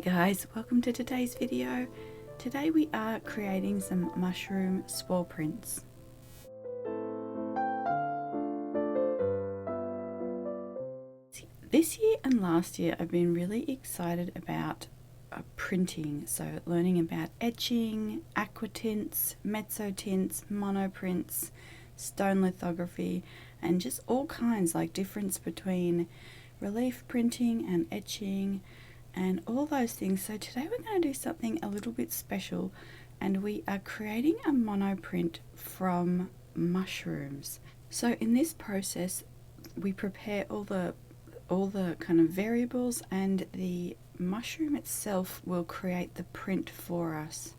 guys, welcome to today's video. Today we are creating some mushroom spore prints. This year and last year I've been really excited about printing, so learning about etching, aquatints, mezzotints, monoprints, stone lithography, and just all kinds, like difference between relief printing and etching and all those things. So today we're going to do something a little bit special, and we are creating a monoprint from mushrooms. So in this process we prepare all the kind of variables, and the mushroom itself will create the print for us.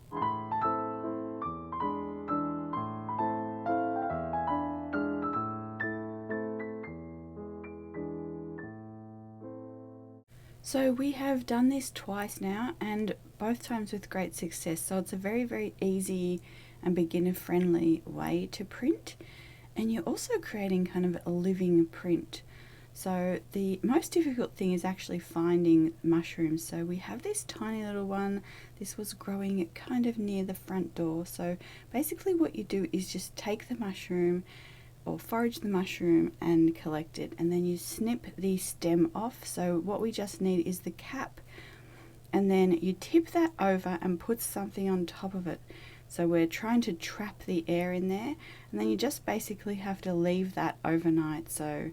So we have done this twice now, and both times with great success. So it's a very easy and beginner friendly way to print, and you're also creating kind of a living print. So the most difficult thing is actually finding mushrooms. So we have this tiny little one. This was growing kind of near the front door. So basically what you do is just take the mushroom or forage the mushroom and collect it, and then you snip the stem off. So what we just need is the cap, and then you tip that over and put something on top of it. So we're trying to trap the air in there, and then you just basically have to leave that overnight. So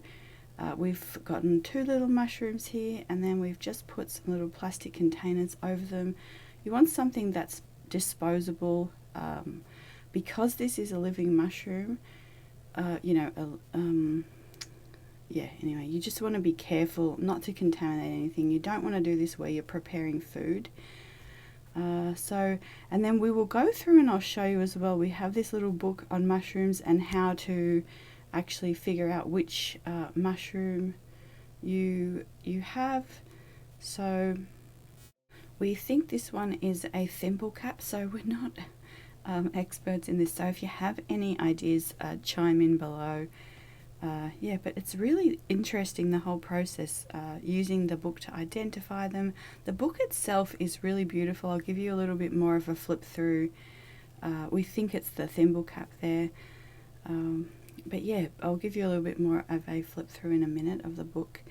we've gotten two little mushrooms here, and then we've just put some little plastic containers over them. You want something that's disposable, because this is a living mushroom. Anyway, you just want to be careful not to contaminate anything. You don't want to do this where you're preparing food. And then we will go through, and I'll show you as well. We have this little book on mushrooms and how to actually figure out which mushroom you have. So we think this one is a thimble cap, so we're not experts in this. So if you have any ideas, chime in below. But it's really interesting, the whole process, using the book to identify them. The book itself is really beautiful. I'll give you a little bit more of a flip through. We think it's the thimble cap there. But yeah, I'll give you a little bit more of a flip through in a minute of the book.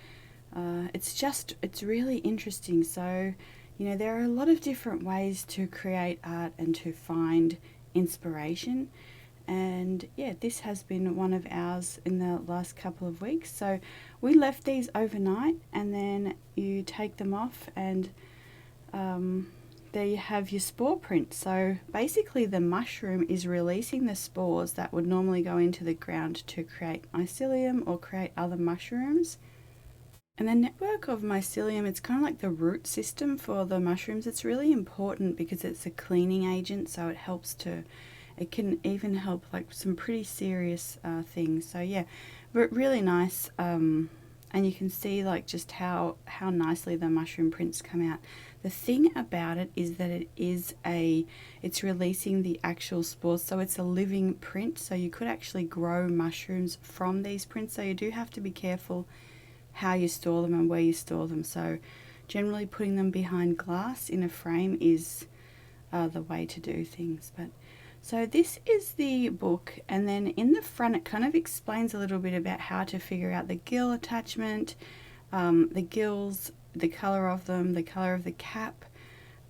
It's really interesting. So, you know, there are a lot of different ways to create art and to find inspiration. And yeah, this has been one of ours in the last couple of weeks. So we left these overnight, and then you take them off, and there you have your spore print. So basically the mushroom is releasing the spores that would normally go into the ground to create mycelium or create other mushrooms. And the network of mycelium, it's kind of like the root system for the mushrooms. It's really important because it's a cleaning agent, so it can even help like some pretty serious things. So yeah, but really nice. And you can see like just how nicely the mushroom prints come out. The thing about it is that it's releasing the actual spores, so it's a living print. So you could actually grow mushrooms from these prints. So you do have to be careful how you store them and where you store them. So generally putting them behind glass in a frame is the way to do things. But so this is the book, and then in the front it kind of explains a little bit about how to figure out the gill attachment, the gills, the color of them, the color of the cap.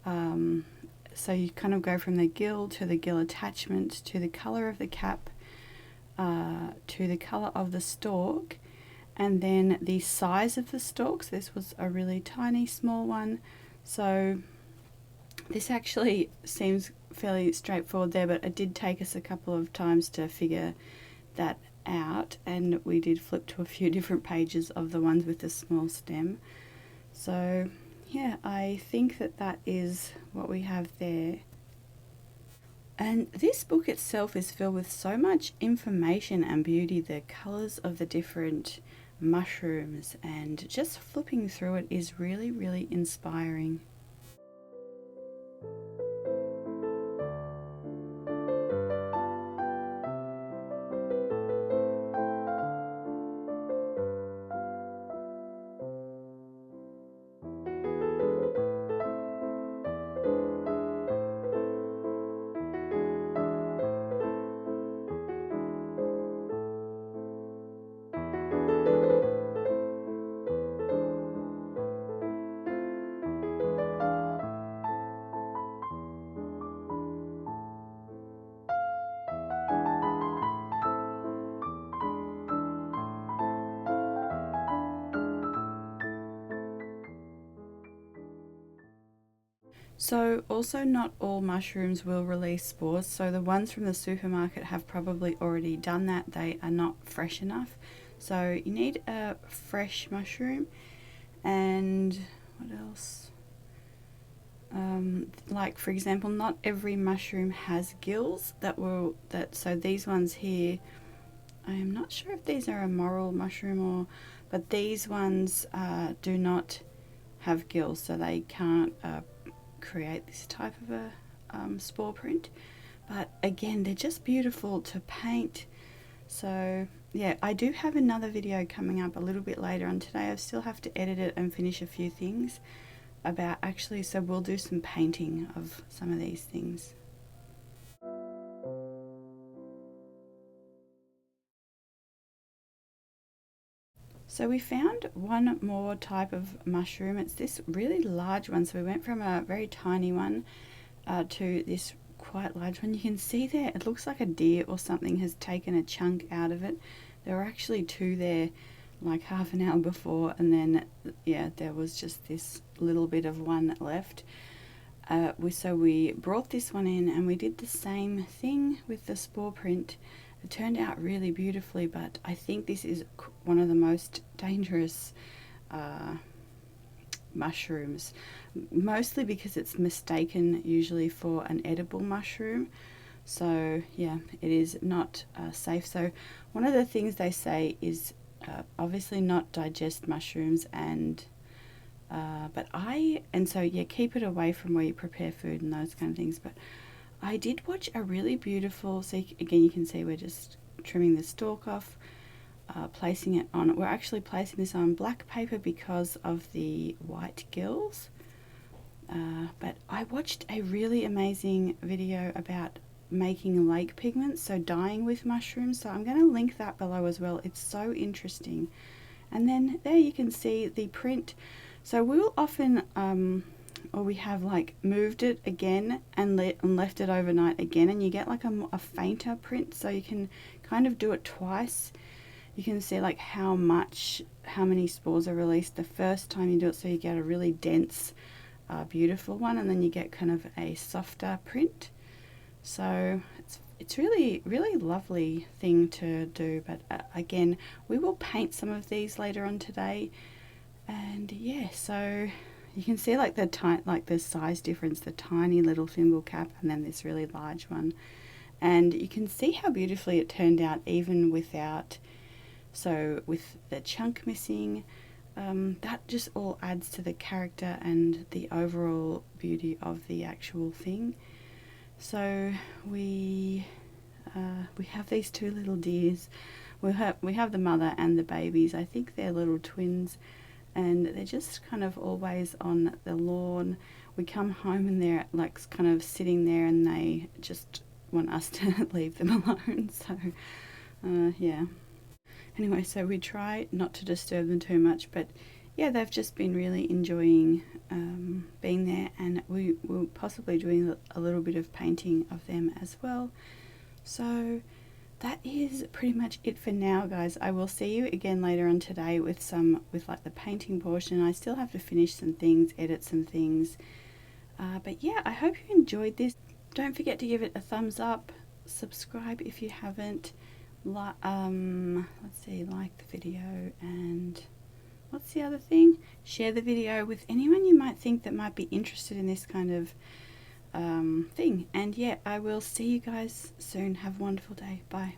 So you kind of go from the gill to the gill attachment to the color of the cap, to the color of the stalk, and then the size of the stalks. This was a really tiny small one. So this actually seems fairly straightforward there, but it did take us a couple of times to figure that out, and we did flip to a few different pages of the ones with the small stem. So yeah, I think that is what we have there. And this book itself is filled with so much information and beauty, the colors of the different mushrooms, and just flipping through it is really inspiring. So also not all mushrooms will release spores, so the ones from the supermarket have probably already done that. They are not fresh enough. So you need a fresh mushroom. And what else? Like for example, not every mushroom has gills so these ones here, I am not sure if these are a moral mushroom but these ones do not have gills, so they can't create this type of a spore print. But again, they're just beautiful to paint. So yeah, I do have another video coming up a little bit later on today. I still have to edit it and finish a few things about actually, so we'll do some painting of some of these things. So we found one more type of mushroom. It's this really large one. So we went from a very tiny one to this quite large one. You can see there, it looks like a deer or something has taken a chunk out of it. There were actually two there like half an hour before, and then yeah, there was just this little bit of one left. So we brought this one in and we did the same thing with the spore print. It turned out really beautifully, but I think this is one of the most dangerous mushrooms, mostly because it's mistaken usually for an edible mushroom. So yeah, it is not safe. So one of the things they say is obviously not digest mushrooms, and so yeah, keep it away from where you prepare food and those kind of things. But I did watch a really beautiful, so again you can see we're just trimming the stalk off, placing it on, we're actually placing this on black paper because of the white gills. But I watched a really amazing video about making lake pigments, so dyeing with mushrooms, so I'm going to link that below as well. It's so interesting. And then there you can see the print. So we'll often or we have like moved it again and left it overnight again, and you get like a fainter print, so you can kind of do it twice. You can see like how many spores are released the first time you do it, so you get a really dense beautiful one, and then you get kind of a softer print. So it's really lovely thing to do. But again, we will paint some of these later on today. And yeah, so you can see like the size difference, the tiny little thimble cap and then this really large one. And you can see how beautifully it turned out even without, so with the chunk missing, that just all adds to the character and the overall beauty of the actual thing. So we have these two little deers. We have the mother and the babies. I think they're little twins, and they're just kind of always on the lawn. We come home and they're like kind of sitting there, and they just want us to leave them alone. So yeah. Anyway, so we try not to disturb them too much, but yeah, they've just been really enjoying being there, and we will possibly doing a little bit of painting of them as well. So that is pretty much it for now, guys. I will see you again later on today with like the painting portion. I still have to finish some things, edit some things, but yeah, I hope you enjoyed this. Don't forget to give it a thumbs up, subscribe if you haven't. Let's see, like the video, and what's the other thing? Share the video with anyone you might think that might be interested in this kind of thing. And yeah, I will see you guys soon. Have a wonderful day. Bye.